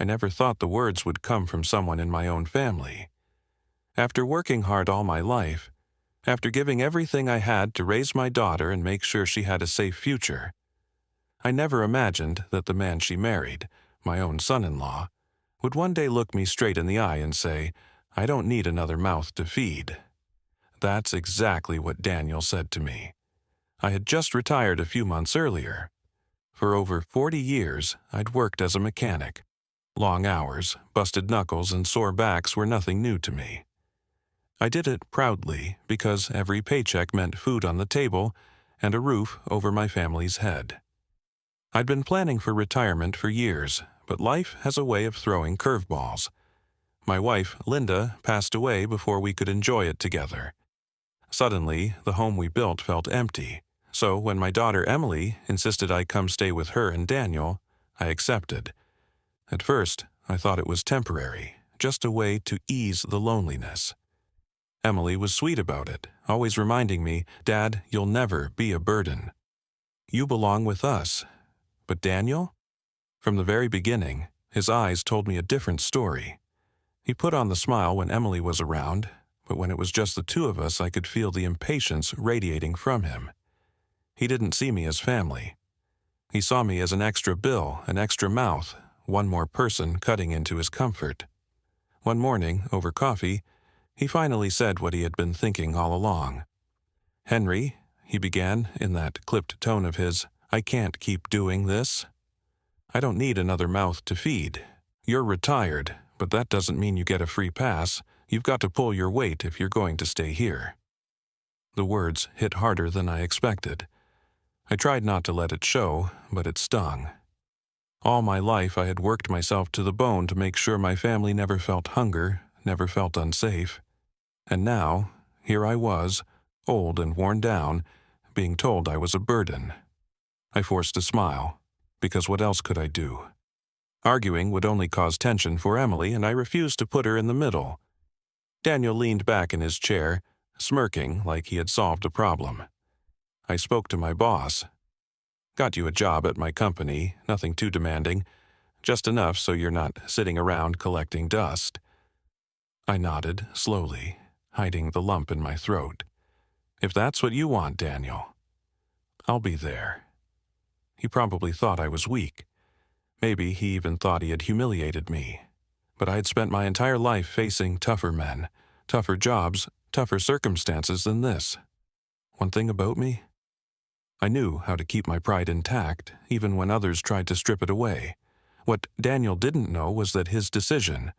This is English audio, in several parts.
I never thought the words would come from someone in my own family. After working hard all my life, after giving everything I had to raise my daughter and make sure she had a safe future, I never imagined that the man she married, my own son-in-law, would one day look me straight in the eye and say, "I don't need another mouth to feed." That's exactly what Daniel said to me. I had just retired a few months earlier. For over 40 years, I'd worked as a mechanic. Long hours, busted knuckles, and sore backs were nothing new to me. I did it proudly because every paycheck meant food on the table and a roof over my family's head. I'd been planning for retirement for years, but life has a way of throwing curveballs. My wife, Linda, passed away before we could enjoy it together. Suddenly, the home we built felt empty, so when my daughter Emily insisted I come stay with her and Daniel, I accepted. At first, I thought it was temporary, just a way to ease the loneliness. Emily was sweet about it, always reminding me, "Dad, you'll never be a burden. You belong with us." But Daniel? From the very beginning, his eyes told me a different story. He put on the smile when Emily was around, but when it was just the two of us, I could feel the impatience radiating from him. He didn't see me as family. He saw me as an extra bill, an extra mouth, one more person cutting into his comfort. One morning, over coffee, he finally said what he had been thinking all along. "Henry," he began in that clipped tone of his, "I can't keep doing this. I don't need another mouth to feed. You're retired, but that doesn't mean you get a free pass. You've got to pull your weight if you're going to stay here." The words hit harder than I expected. I tried not to let it show, but it stung. All my life I had worked myself to the bone to make sure my family never felt hunger, never felt unsafe. And now, here I was, old and worn down, being told I was a burden. I forced a smile, because what else could I do? Arguing would only cause tension for Emily, and I refused to put her in the middle. Daniel leaned back in his chair, smirking like he had solved a problem. I spoke to my boss. "Got you a job at my company, nothing too demanding, just enough so you're not sitting around collecting dust." I nodded, slowly, hiding the lump in my throat. "If that's what you want, Daniel, I'll be there." He probably thought I was weak. Maybe he even thought he had humiliated me. But I had spent my entire life facing tougher men, tougher jobs, tougher circumstances than this. One thing about me? I knew how to keep my pride intact, even when others tried to strip it away. What Daniel didn't know was that his decision,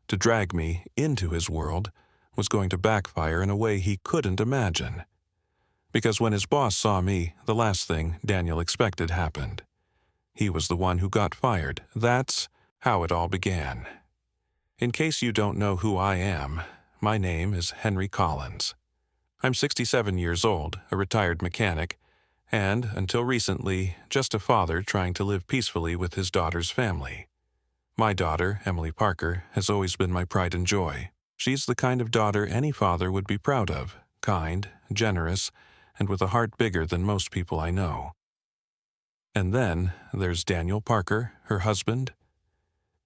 to drag me into his world, was going to backfire in a way he couldn't imagine. Because when his boss saw me, the last thing Daniel expected happened. He was the one who got fired. That's how it all began. In case you don't know who I am, my name is Henry Collins. I'm 67 years old, a retired mechanic, and, until recently, just a father trying to live peacefully with his daughter's family. My daughter, Emily Parker, has always been my pride and joy. She's the kind of daughter any father would be proud of, kind, generous, and with a heart bigger than most people I know. And then there's Daniel Parker, her husband.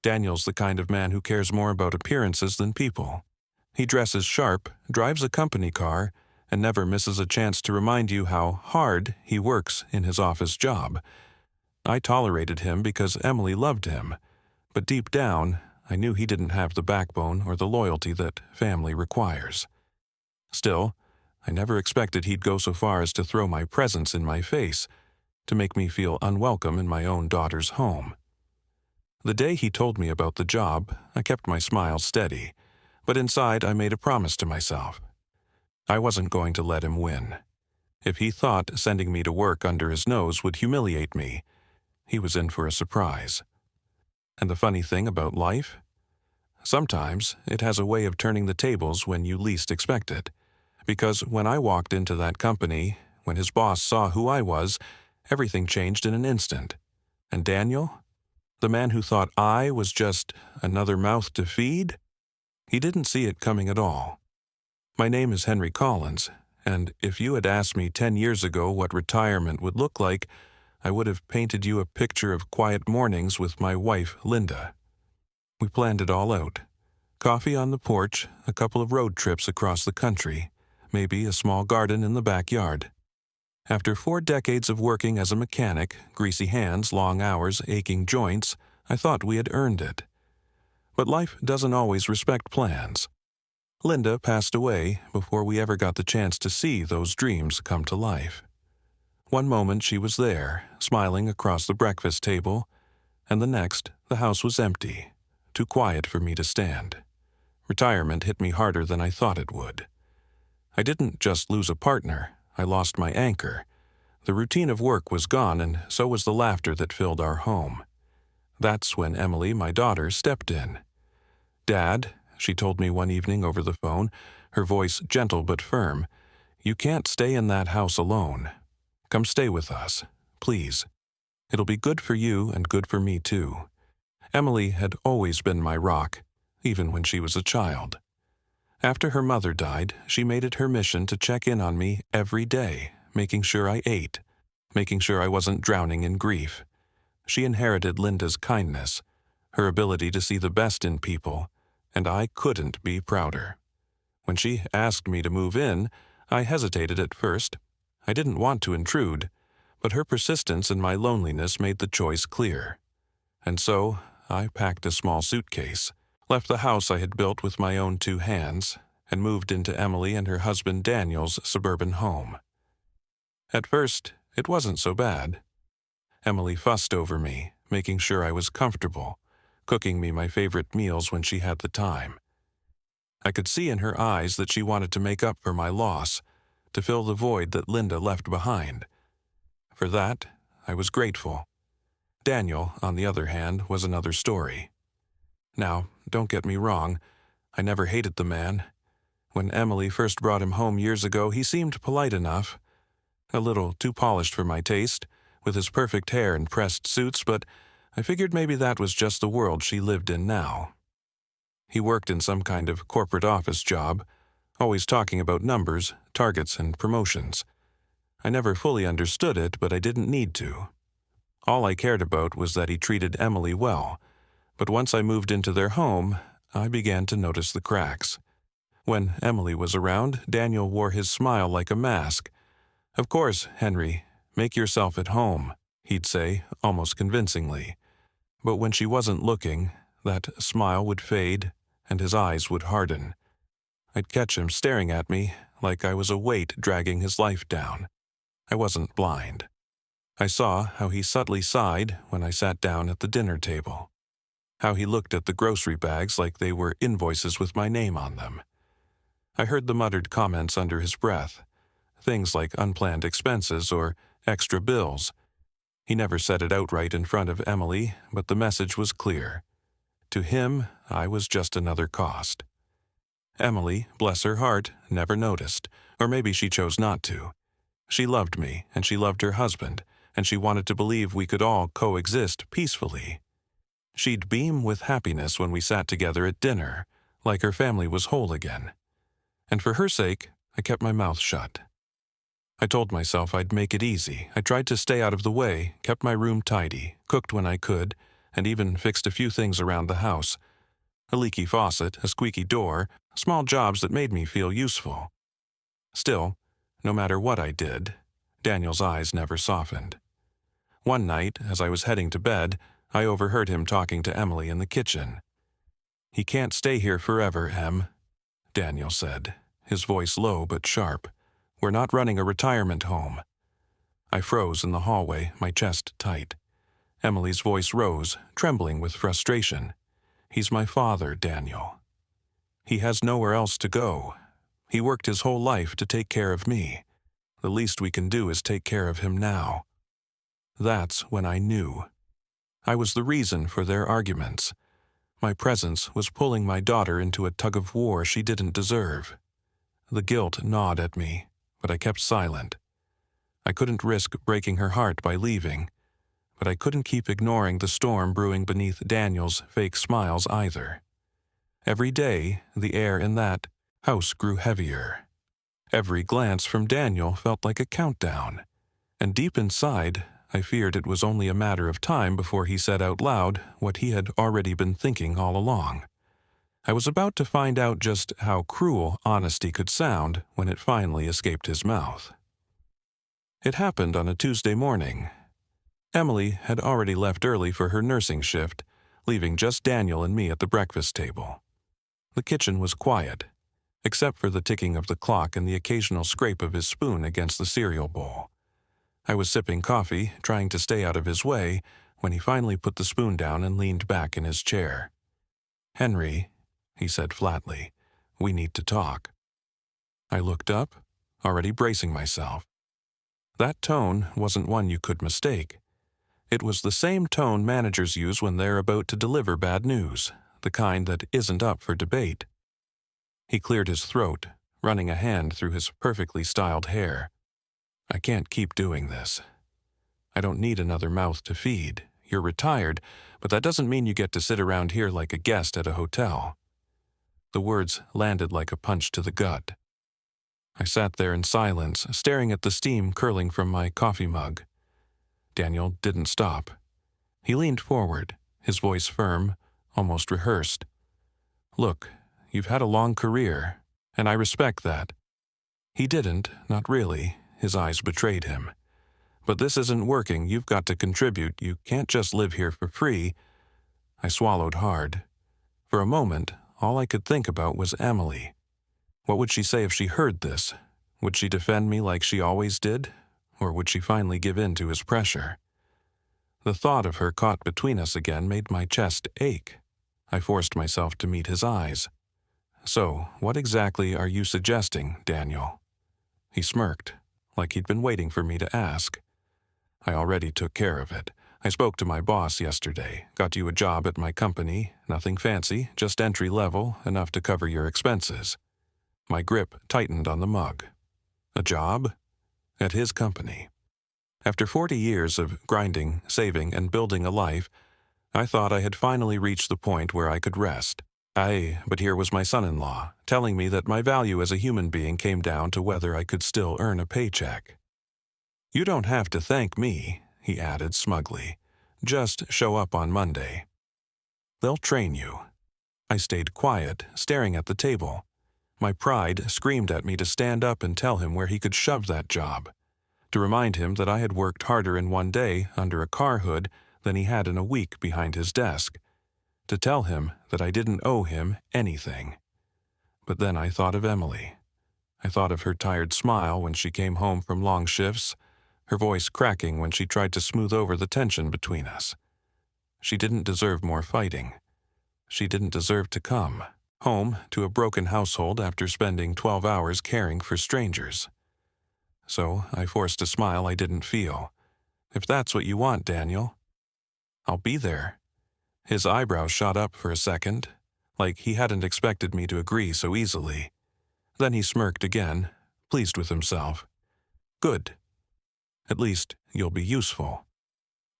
Daniel's the kind of man who cares more about appearances than people. He dresses sharp, drives a company car, and never misses a chance to remind you how hard he works in his office job. I tolerated him because Emily loved him, but deep down, I knew he didn't have the backbone or the loyalty that family requires. Still, I never expected he'd go so far as to throw my presence in my face, to make me feel unwelcome in my own daughter's home. The day he told me about the job, I kept my smile steady, but inside I made a promise to myself. I wasn't going to let him win. If he thought sending me to work under his nose would humiliate me, he was in for a surprise. And the funny thing about life? Sometimes it has a way of turning the tables when you least expect it. Because when I walked into that company, when his boss saw who I was, everything changed in an instant. And Daniel, the man who thought I was just another mouth to feed, he didn't see it coming at all. My name is Henry Collins, and if you had asked me 10 years ago what retirement would look like, I would have painted you a picture of quiet mornings with my wife, Linda. We planned it all out. Coffee on the porch, a couple of road trips across the country, maybe a small garden in the backyard. After 4 decades of working as a mechanic, greasy hands, long hours, aching joints, I thought we had earned it. But life doesn't always respect plans. Linda passed away before we ever got the chance to see those dreams come to life. One moment she was there, smiling across the breakfast table, and the next, the house was empty, too quiet for me to stand. Retirement hit me harder than I thought it would. I didn't just lose a partner, I lost my anchor. The routine of work was gone, and so was the laughter that filled our home. That's when Emily, my daughter, stepped in. "Dad," she told me one evening over the phone, her voice gentle but firm, "you can't stay in that house alone. Come stay with us, please. It'll be good for you and good for me too." Emily had always been my rock, even when she was a child. After her mother died, she made it her mission to check in on me every day, making sure I ate, making sure I wasn't drowning in grief. She inherited Linda's kindness, her ability to see the best in people, and I couldn't be prouder. When she asked me to move in, I hesitated at first. I didn't want to intrude, but her persistence and my loneliness made the choice clear. And so, I packed a small suitcase, left the house I had built with my own 2 hands, and moved into Emily and her husband Daniel's suburban home. At first, it wasn't so bad. Emily fussed over me, making sure I was comfortable, cooking me my favorite meals when she had the time. I could see in her eyes that she wanted to make up for my loss, to fill the void that Linda left behind. For that, I was grateful. Daniel, on the other hand, was another story. Now, don't get me wrong, I never hated the man. When Emily first brought him home years ago, he seemed polite enough. A little too polished for my taste, with his perfect hair and pressed suits, but I figured maybe that was just the world she lived in now. He worked in some kind of corporate office job, always talking about numbers, targets, and promotions. I never fully understood it, but I didn't need to. All I cared about was that he treated Emily well, but once I moved into their home, I began to notice the cracks. When Emily was around, Daniel wore his smile like a mask. "Of course, Henry, make yourself at home," he'd say, almost convincingly. But when she wasn't looking, that smile would fade, and his eyes would harden. I'd catch him staring at me like I was a weight dragging his life down. I wasn't blind. I saw how he subtly sighed when I sat down at the dinner table, how he looked at the grocery bags like they were invoices with my name on them. I heard the muttered comments under his breath, things like unplanned expenses or extra bills. He never said it outright in front of Emily, but the message was clear. To him, I was just another cost. Emily, bless her heart, never noticed, or maybe she chose not to. She loved me, and she loved her husband, and she wanted to believe we could all coexist peacefully. She'd beam with happiness when we sat together at dinner, like her family was whole again. And for her sake, I kept my mouth shut. I told myself I'd make it easy. I tried to stay out of the way, kept my room tidy, cooked when I could, and even fixed a few things around the house. A leaky faucet, a squeaky door, small jobs that made me feel useful. Still, no matter what I did, Daniel's eyes never softened. One night, as I was heading to bed, I overheard him talking to Emily in the kitchen. "He can't stay here forever, Em," Daniel said, his voice low but sharp. "We're not running a retirement home." I froze in the hallway, my chest tight. Emily's voice rose, trembling with frustration. "He's my father, Daniel. He has nowhere else to go. He worked his whole life to take care of me. The least we can do is take care of him now." That's when I knew. I was the reason for their arguments. My presence was pulling my daughter into a tug-of-war she didn't deserve. The guilt gnawed at me, but I kept silent. I couldn't risk breaking her heart by leaving, but I couldn't keep ignoring the storm brewing beneath Daniel's fake smiles either. Every day, the air in that house grew heavier. Every glance from Daniel felt like a countdown, and deep inside, I feared it was only a matter of time before he said out loud what he had already been thinking all along. I was about to find out just how cruel honesty could sound when it finally escaped his mouth. It happened on a Tuesday morning. Emily had already left early for her nursing shift, leaving just Daniel and me at the breakfast table. The kitchen was quiet, except for the ticking of the clock and the occasional scrape of his spoon against the cereal bowl. I was sipping coffee, trying to stay out of his way, when he finally put the spoon down and leaned back in his chair. "Henry," he said flatly, "we need to talk." I looked up, already bracing myself. That tone wasn't one you could mistake. It was the same tone managers use when they're about to deliver bad news, the kind that isn't up for debate. He cleared his throat, running a hand through his perfectly styled hair. "I can't keep doing this. I don't need another mouth to feed. You're retired, but that doesn't mean you get to sit around here like a guest at a hotel." The words landed like a punch to the gut. I sat there in silence, staring at the steam curling from my coffee mug. Daniel didn't stop. He leaned forward, his voice firm, almost rehearsed. "Look, you've had a long career, and I respect that." He didn't, not really. His eyes betrayed him. "But this isn't working. You've got to contribute. You can't just live here for free." I swallowed hard. For a moment, all I could think about was Emily. What would she say if she heard this? Would she defend me like she always did? Or would she finally give in to his pressure? The thought of her caught between us again made my chest ache. I forced myself to meet his eyes. "So, what exactly are you suggesting, Daniel?" He smirked, like he'd been waiting for me to ask. "I already took care of it. I spoke to my boss yesterday, got you a job at my company, nothing fancy, just entry level, enough to cover your expenses." My grip tightened on the mug. A job? At his company. After 40 years of grinding, saving, and building a life, I thought I had finally reached the point where I could rest. But here was my son-in-law, telling me that my value as a human being came down to whether I could still earn a paycheck. "You don't have to thank me," he added smugly. "Just show up on Monday. They'll train you." I stayed quiet, staring at the table. My pride screamed at me to stand up and tell him where he could shove that job, to remind him that I had worked harder in one day under a car hood than he had in a week behind his desk, to tell him that I didn't owe him anything. But then I thought of Emily. I thought of her tired smile when she came home from long shifts, her voice cracking when she tried to smooth over the tension between us. She didn't deserve more fighting. She didn't deserve to come home to a broken household after spending 12 hours caring for strangers. So I forced a smile I didn't feel. "If that's what you want, Daniel, I'll be there." His eyebrows shot up for a second, like he hadn't expected me to agree so easily. Then he smirked again, pleased with himself. "Good. At least you'll be useful."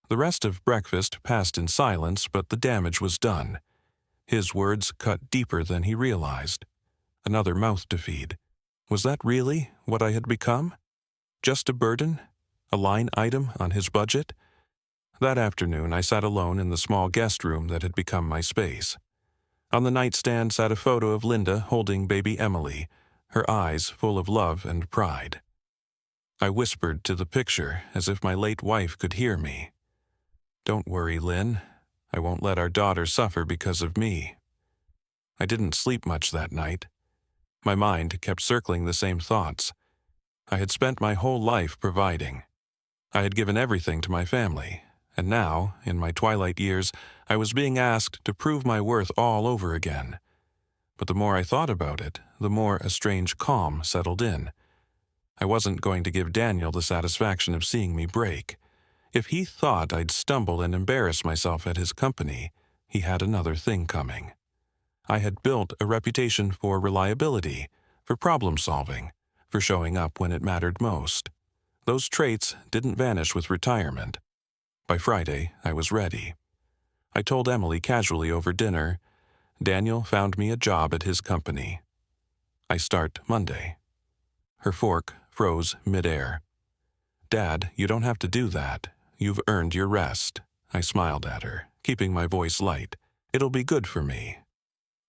The rest of breakfast passed in silence, but the damage was done. His words cut deeper than he realized. Another mouth to feed. Was that really what I had become? Just a burden? A line item on his budget? That afternoon I sat alone in the small guest room that had become my space. On the nightstand sat a photo of Linda holding baby Emily, her eyes full of love and pride. I whispered to the picture as if my late wife could hear me. "Don't worry, Lynn. I won't let our daughter suffer because of me." I didn't sleep much that night. My mind kept circling the same thoughts. I had spent my whole life providing. I had given everything to my family, and now, in my twilight years, I was being asked to prove my worth all over again. But the more I thought about it, the more a strange calm settled in. I wasn't going to give Daniel the satisfaction of seeing me break. If he thought I'd stumble and embarrass myself at his company, he had another thing coming. I had built a reputation for reliability, for problem-solving, for showing up when it mattered most. Those traits didn't vanish with retirement. By Friday, I was ready. I told Emily casually over dinner, "Daniel found me a job at his company. I start Monday." Her fork froze midair. "Dad, you don't have to do that. you've earned your rest." I smiled at her, keeping my voice light. "It'll be good for me."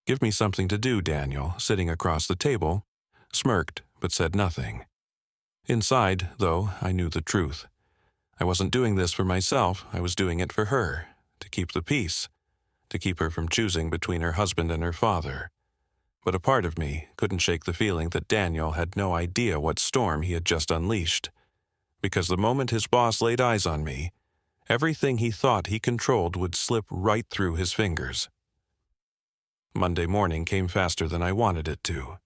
"Give me something to do," Daniel, sitting across the table, smirked but said nothing. Inside, though, I knew the truth. I wasn't doing this for myself, I was doing it for her, to keep the peace, to keep her from choosing between her husband and her father. But a part of me couldn't shake the feeling that Daniel had no idea what storm he had just unleashed, because the moment his boss laid eyes on me, everything he thought he controlled would slip right through his fingers. Monday morning came faster than I wanted it to.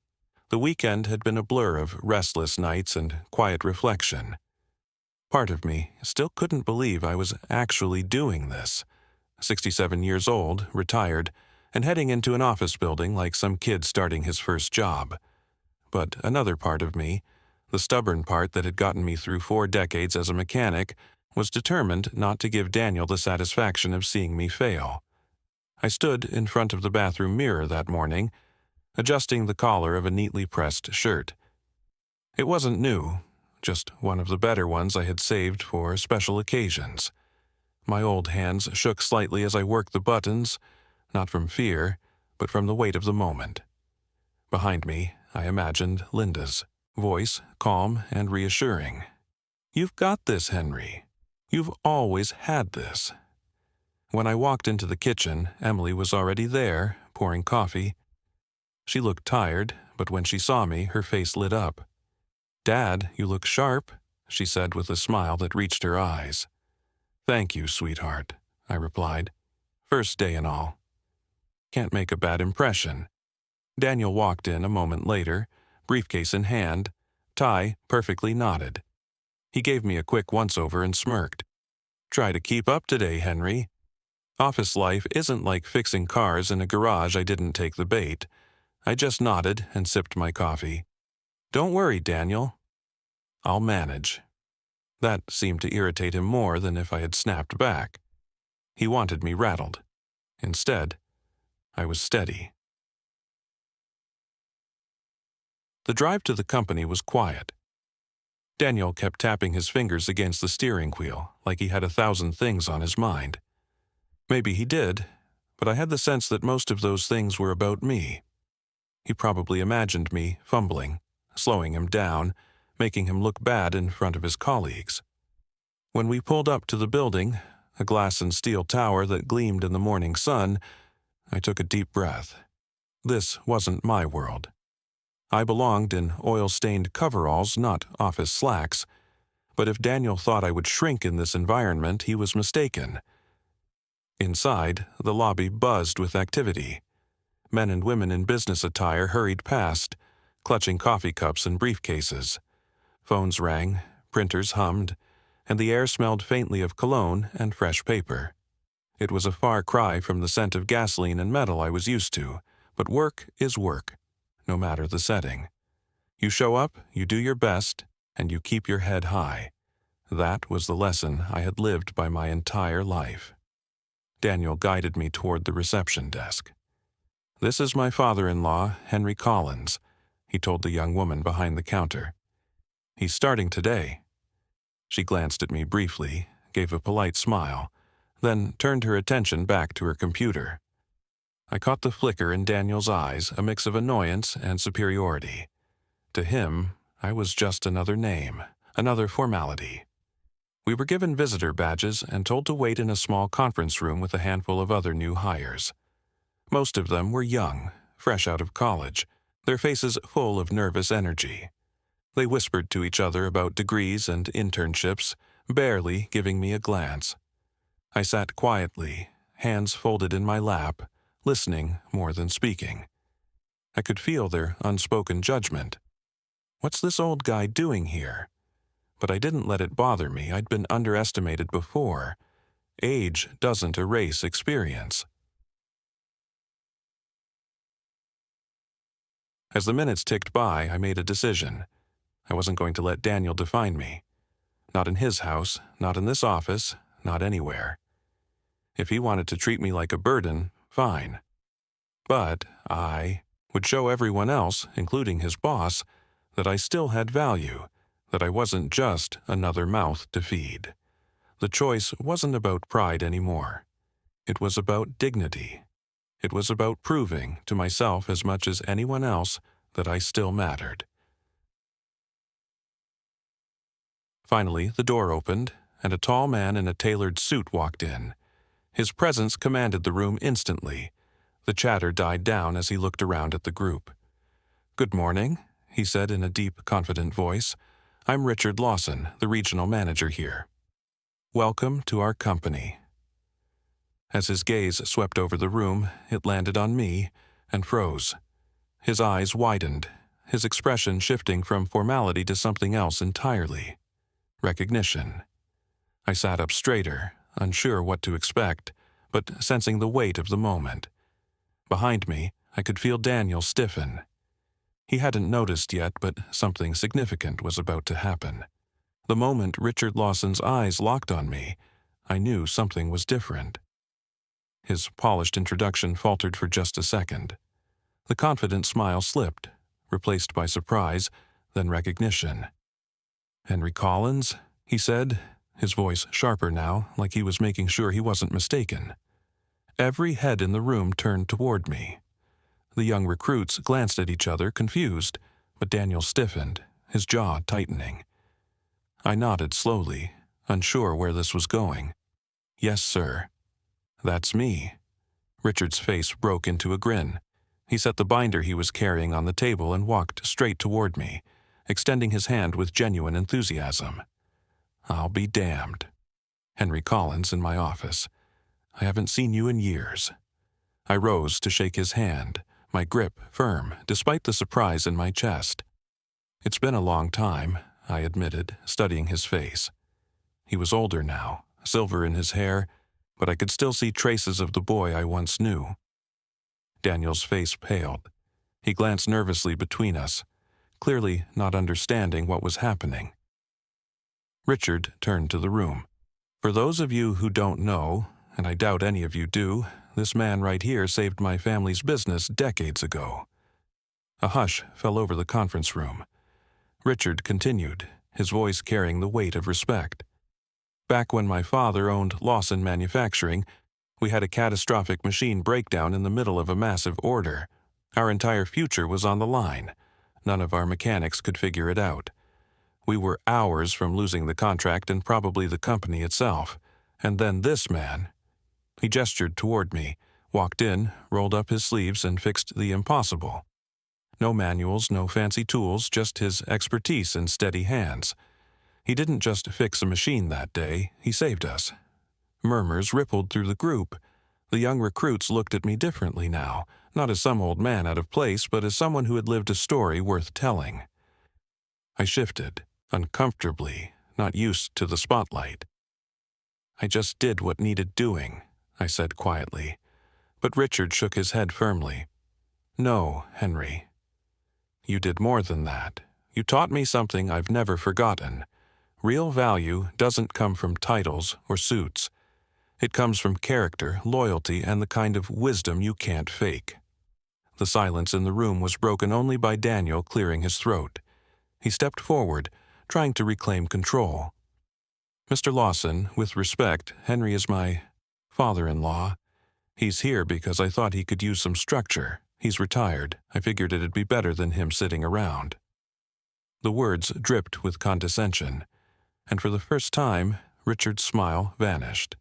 The weekend had been a blur of restless nights and quiet reflection. Part of me still couldn't believe I was actually doing this. 67 years old, retired, and heading into an office building like some kid starting his first job. But another part of me, the stubborn part that had gotten me through 4 decades as a mechanic, was determined not to give Daniel the satisfaction of seeing me fail. I stood in front of the bathroom mirror that morning, adjusting the collar of a neatly pressed shirt. It wasn't new, just one of the better ones I had saved for special occasions. My old hands shook slightly as I worked the buttons, not from fear, but from the weight of the moment. Behind me, I imagined Linda's voice, calm and reassuring. "You've got this, Henry. You've always had this." When I walked into the kitchen, Emily was already there, pouring coffee. She looked tired, but when she saw me, her face lit up. "Dad, you look sharp," she said with a smile that reached her eyes. "Thank you, sweetheart," I replied. "First day and all. Can't make a bad impression." Daniel walked in a moment later, briefcase in hand, tie perfectly knotted. He gave me a quick once-over and smirked. "Try to keep up today, Henry. Office life isn't like fixing cars in a garage. I didn't take the bait." I just nodded and sipped my coffee. "Don't worry, Daniel. I'll manage." That seemed to irritate him more than if I had snapped back. He wanted me rattled. Instead, I was steady. The drive to the company was quiet. Daniel kept tapping his fingers against the steering wheel, like he had 1,000 things on his mind. Maybe he did, but I had the sense that most of those things were about me. He probably imagined me fumbling, slowing him down, making him look bad in front of his colleagues. When we pulled up to the building, a glass and steel tower that gleamed in the morning sun, I took a deep breath. This wasn't my world. I belonged in oil-stained coveralls, not office slacks. But if Daniel thought I would shrink in this environment, he was mistaken. Inside, the lobby buzzed with activity. Men and women in business attire hurried past, clutching coffee cups and briefcases. Phones rang, printers hummed, and the air smelled faintly of cologne and fresh paper. It was a far cry from the scent of gasoline and metal I was used to, but work is work, no matter the setting. You show up, you do your best, and you keep your head high. That was the lesson I had lived by my entire life. Daniel guided me toward the reception desk. "This is my father-in-law, Henry Collins," he told the young woman behind the counter. "He's starting today." She glanced at me briefly, gave a polite smile, then turned her attention back to her computer. I caught the flicker in Daniel's eyes, a mix of annoyance and superiority. To him, I was just another name, another formality. We were given visitor badges and told to wait in a small conference room with a handful of other new hires. Most of them were young, fresh out of college, their faces full of nervous energy. They whispered to each other about degrees and internships, barely giving me a glance. I sat quietly, hands folded in my lap, listening more than speaking. I could feel their unspoken judgment. What's this old guy doing here? But I didn't let it bother me. I'd been underestimated before. Age doesn't erase experience. As the minutes ticked by, I made a decision. I wasn't going to let Daniel define me. Not in his house, not in this office, not anywhere. If he wanted to treat me like a burden, fine. But I would show everyone else, including his boss, that I still had value, that I wasn't just another mouth to feed. The choice wasn't about pride anymore. It was about dignity. It was about proving to myself as much as anyone else that I still mattered. Finally, the door opened, and a tall man in a tailored suit walked in. His presence commanded the room instantly. The chatter died down as he looked around at the group. "Good morning," he said in a deep, confident voice. "I'm Richard Lawson, the regional manager here. Welcome to our company." As his gaze swept over the room, it landed on me and froze. His eyes widened, his expression shifting from formality to something else entirely. Recognition. I sat up straighter, unsure what to expect, but sensing the weight of the moment. Behind me, I could feel Daniel stiffen. He hadn't noticed yet, but something significant was about to happen. The moment Richard Lawson's eyes locked on me, I knew something was different. His polished introduction faltered for just a second. The confident smile slipped, replaced by surprise, then recognition. "Henry Collins?" he said, his voice sharper now, like he was making sure he wasn't mistaken. Every head in the room turned toward me. The young recruits glanced at each other, confused, but Daniel stiffened, his jaw tightening. I nodded slowly, unsure where this was going. "Yes, sir." "That's me." Richard's face broke into a grin. He set the binder he was carrying on the table and walked straight toward me, extending his hand with genuine enthusiasm. "I'll be damned. Henry Collins in my office. I haven't seen you in years." I rose to shake his hand, my grip firm, despite the surprise in my chest. "It's been a long time," I admitted, studying his face. He was older now, silver in his hair, but I could still see traces of the boy I once knew. Daniel's face paled. He glanced nervously between us, clearly not understanding what was happening. Richard turned to the room. "For those of you who don't know, and I doubt any of you do, this man right here saved my family's business decades ago." A hush fell over the conference room. Richard continued, his voice carrying the weight of respect. "Back when my father owned Lawson Manufacturing, we had a catastrophic machine breakdown in the middle of a massive order. Our entire future was on the line. None of our mechanics could figure it out. We were hours from losing the contract and probably the company itself. And then this man." He gestured toward me, walked in, rolled up his sleeves, and fixed the impossible. No manuals, no fancy tools, just his expertise and steady hands. He didn't just fix a machine that day, he saved us. Murmurs rippled through the group. The young recruits looked at me differently now, not as some old man out of place, but as someone who had lived a story worth telling. I shifted, uncomfortably, not used to the spotlight. "I just did what needed doing," I said quietly. But Richard shook his head firmly. "No, Henry. You did more than that. You taught me something I've never forgotten. Real value doesn't come from titles or suits. It comes from character, loyalty, and the kind of wisdom you can't fake." The silence in the room was broken only by Daniel clearing his throat. He stepped forward, trying to reclaim control. "Mr. Lawson, with respect, Henry is my father-in-law. He's here because I thought he could use some structure. He's retired. I figured it'd be better than him sitting around." The words dripped with condescension, and for the first time, Richard's smile vanished.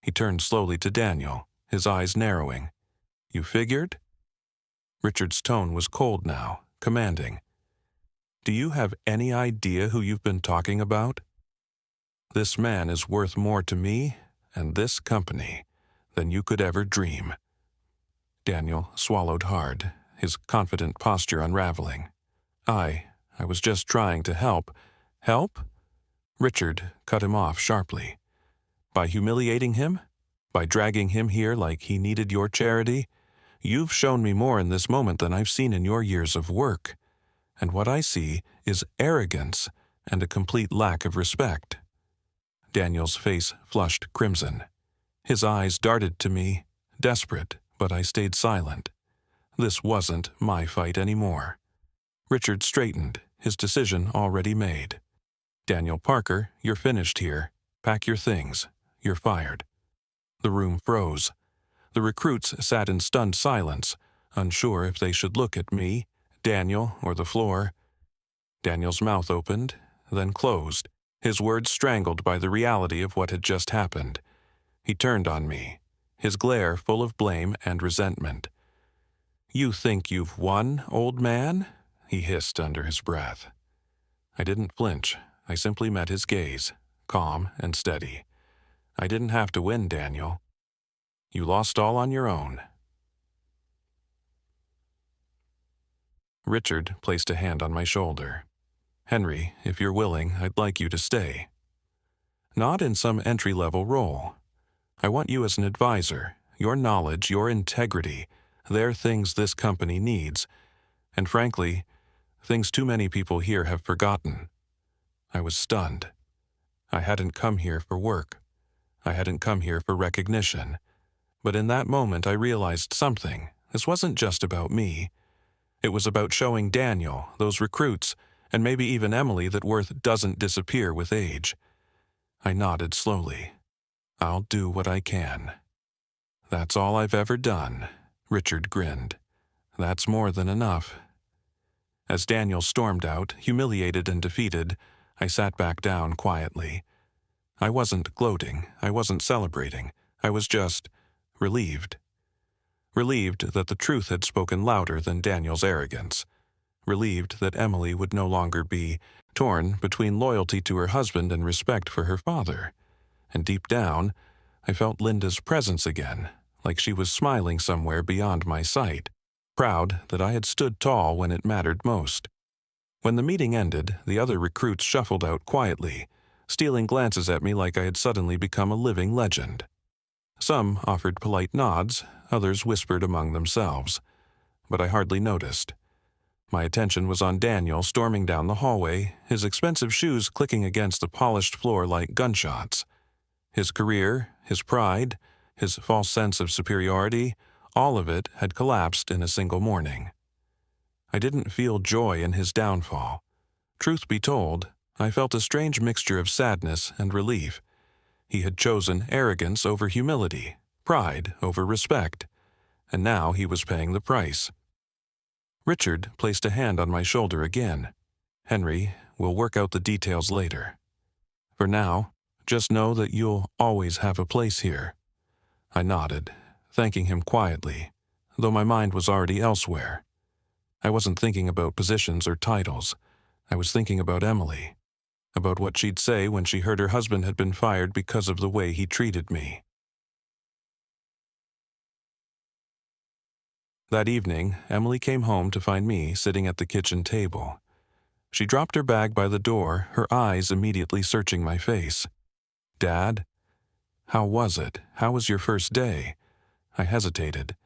He turned slowly to Daniel, his eyes narrowing. "You figured?" Richard's tone was cold now, commanding. "Do you have any idea who you've been talking about? This man is worth more to me and this company than you could ever dream." Daniel swallowed hard, his confident posture unraveling. I was just trying to help." "Help?" Richard cut him off sharply. "By humiliating him? By dragging him here like he needed your charity? You've shown me more in this moment than I've seen in your years of work. And what I see is arrogance and a complete lack of respect." Daniel's face flushed crimson. His eyes darted to me, desperate, but I stayed silent. This wasn't my fight anymore. Richard straightened, his decision already made. "Daniel Parker, you're finished here. Pack your things. You're fired." The room froze. The recruits sat in stunned silence, unsure if they should look at me, Daniel, or the floor. Daniel's mouth opened, then closed, his words strangled by the reality of what had just happened. He turned on me, his glare full of blame and resentment. "You think you've won, old man?" he hissed under his breath. I didn't flinch. I simply met his gaze, calm and steady. "I didn't have to win, Daniel. You lost all on your own." Richard placed a hand on my shoulder. "Henry, if you're willing, I'd like you to stay. Not in some entry-level role. I want you as an advisor. Your knowledge, your integrity, they're things this company needs, and frankly, things too many people here have forgotten." I was stunned. I hadn't come here for work. I hadn't come here for recognition. But in that moment I realized something. This wasn't just about me. It was about showing Daniel, those recruits, and maybe even Emily that worth doesn't disappear with age. I nodded slowly. "I'll do what I can." "That's all I've ever done," Richard grinned. "That's more than enough." As Daniel stormed out, humiliated and defeated, I sat back down quietly. I wasn't gloating, I wasn't celebrating, I was just relieved. Relieved that the truth had spoken louder than Daniel's arrogance. Relieved that Emily would no longer be torn between loyalty to her husband and respect for her father. And deep down, I felt Linda's presence again, like she was smiling somewhere beyond my sight, proud that I had stood tall when it mattered most. When the meeting ended, the other recruits shuffled out quietly, stealing glances at me like I had suddenly become a living legend. Some offered polite nods, others whispered among themselves, but I hardly noticed. My attention was on Daniel storming down the hallway, his expensive shoes clicking against the polished floor like gunshots. His career, his pride, his false sense of superiority, all of it had collapsed in a single morning. I didn't feel joy in his downfall. Truth be told, I felt a strange mixture of sadness and relief. He had chosen arrogance over humility, pride over respect, and now he was paying the price. Richard placed a hand on my shoulder again. "Henry, we'll work out the details later. For now, just know that you'll always have a place here." I nodded, thanking him quietly, though my mind was already elsewhere. I wasn't thinking about positions or titles. I was thinking about Emily, about what she'd say when she heard her husband had been fired because of the way he treated me. That evening, Emily came home to find me sitting at the kitchen table. She dropped her bag by the door, her eyes immediately searching my face. "Dad? How was it? How was your first day?" I hesitated.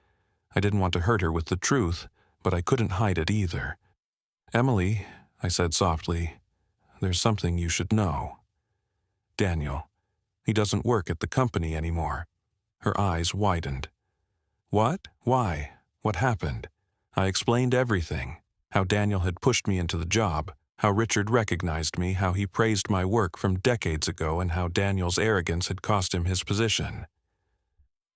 I didn't want to hurt her with the truth, but I couldn't hide it either. "Emily," I said softly, "there's something you should know. Daniel, he doesn't work at the company anymore." Her eyes widened. "What? Why? What happened?" I explained everything. How Daniel had pushed me into the job, how Richard recognized me, how he praised my work from decades ago, and how Daniel's arrogance had cost him his position.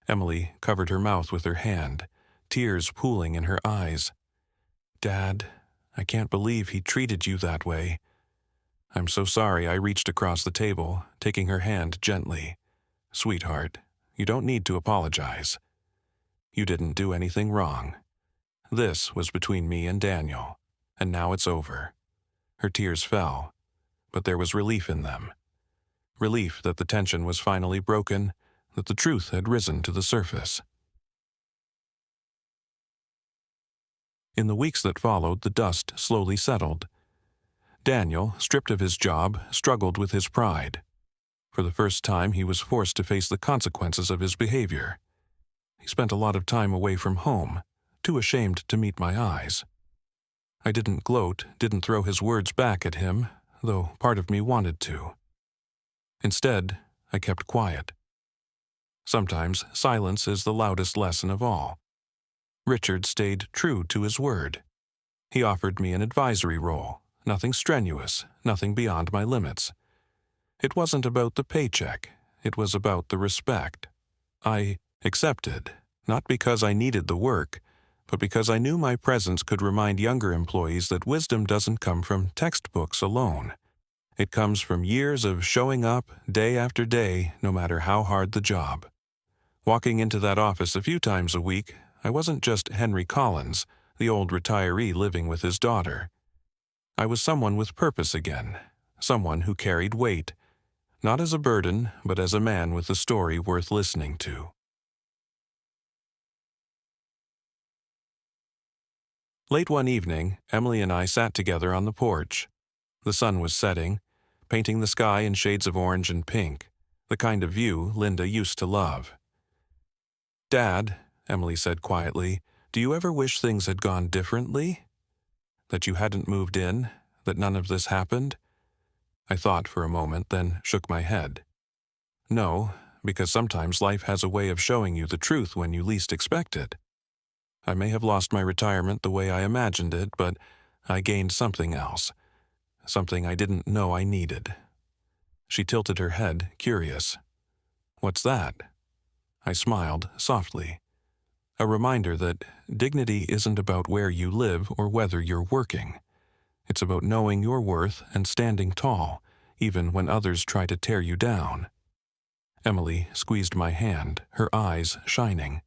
Emily covered her mouth with her hand, tears pooling in her eyes. "Dad, I can't believe he treated you that way." "I'm so sorry." I reached across the table, taking her hand gently. "Sweetheart, you don't need to apologize. You didn't do anything wrong. This was between me and Daniel, and now it's over." Her tears fell, but there was relief in them. Relief that the tension was finally broken, that the truth had risen to the surface. In the weeks that followed, the dust slowly settled. Daniel, stripped of his job, struggled with his pride. For the first time, he was forced to face the consequences of his behavior. He spent a lot of time away from home, too ashamed to meet my eyes. I didn't gloat, didn't throw his words back at him, though part of me wanted to. Instead, I kept quiet. Sometimes silence is the loudest lesson of all. Richard stayed true to his word. He offered me an advisory role, nothing strenuous, nothing beyond my limits. It wasn't about the paycheck. It was about the respect. I accepted, not because I needed the work, but because I knew my presence could remind younger employees that wisdom doesn't come from textbooks alone. It comes from years of showing up day after day, no matter how hard the job. Walking into that office a few times a week, I wasn't just Henry Collins, the old retiree living with his daughter. I was someone with purpose again, someone who carried weight, not as a burden, but as a man with a story worth listening to. Late one evening, Emily and I sat together on the porch. The sun was setting, painting the sky in shades of orange and pink, the kind of view Linda used to love. "Dad," Emily said quietly, "do you ever wish things had gone differently? That you hadn't moved in? That none of this happened?" I thought for a moment, then shook my head. No, because sometimes life has a way of showing you the truth when you least expect it. I may have lost my retirement the way I imagined it, but I gained something else, something I didn't know I needed. She tilted her head, curious. "What's that?" I smiled softly. A reminder that dignity isn't about where you live or whether you're working. It's about knowing your worth and standing tall, even when others try to tear you down. Emily squeezed my hand, her eyes shining.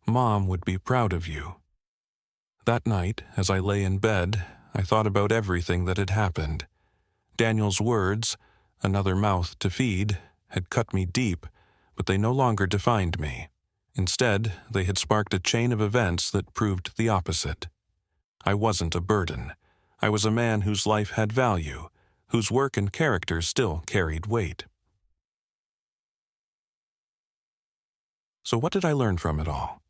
"Mom would be proud of you." That night, as I lay in bed, I thought about everything that had happened. Daniel's words, "another mouth to feed," had cut me deep, but they no longer defined me. Instead, they had sparked a chain of events that proved the opposite. I wasn't a burden. I was a man whose life had value, whose work and character still carried weight. So what did I learn from it all?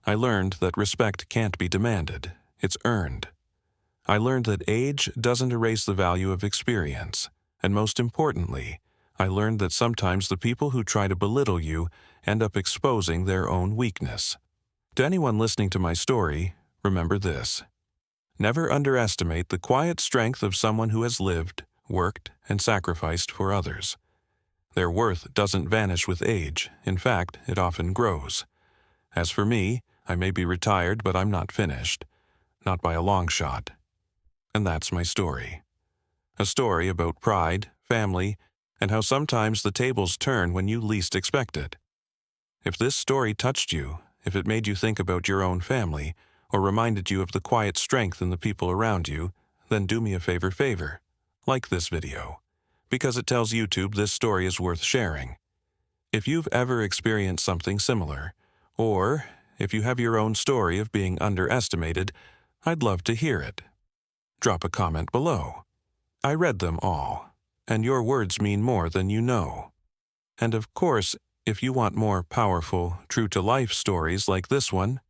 I learned that respect can't be demanded, it's earned. I learned that age doesn't erase the value of experience, and most importantly, I learned that sometimes the people who try to belittle you end up exposing their own weakness. To anyone listening to my story, remember this. Never underestimate the quiet strength of someone who has lived, worked, and sacrificed for others. Their worth doesn't vanish with age. In fact, it often grows. As for me, I may be retired, but I'm not finished. Not by a long shot. And that's my story. A story about pride, family, and how sometimes the tables turn when you least expect it. If this story touched you, if it made you think about your own family, or reminded you of the quiet strength in the people around you, then do me a favor. Like this video, because it tells YouTube this story is worth sharing. If you've ever experienced something similar, or if you have your own story of being underestimated, I'd love to hear it. Drop a comment below. I read them all, and your words mean more than you know. And of course, if you want more powerful, true-to-life stories like this one,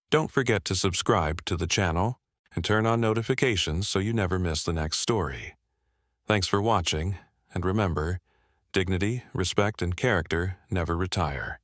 don't forget to subscribe to the channel and turn on notifications so you never miss the next story. Thanks for watching, and remember, dignity, respect, and character never retire.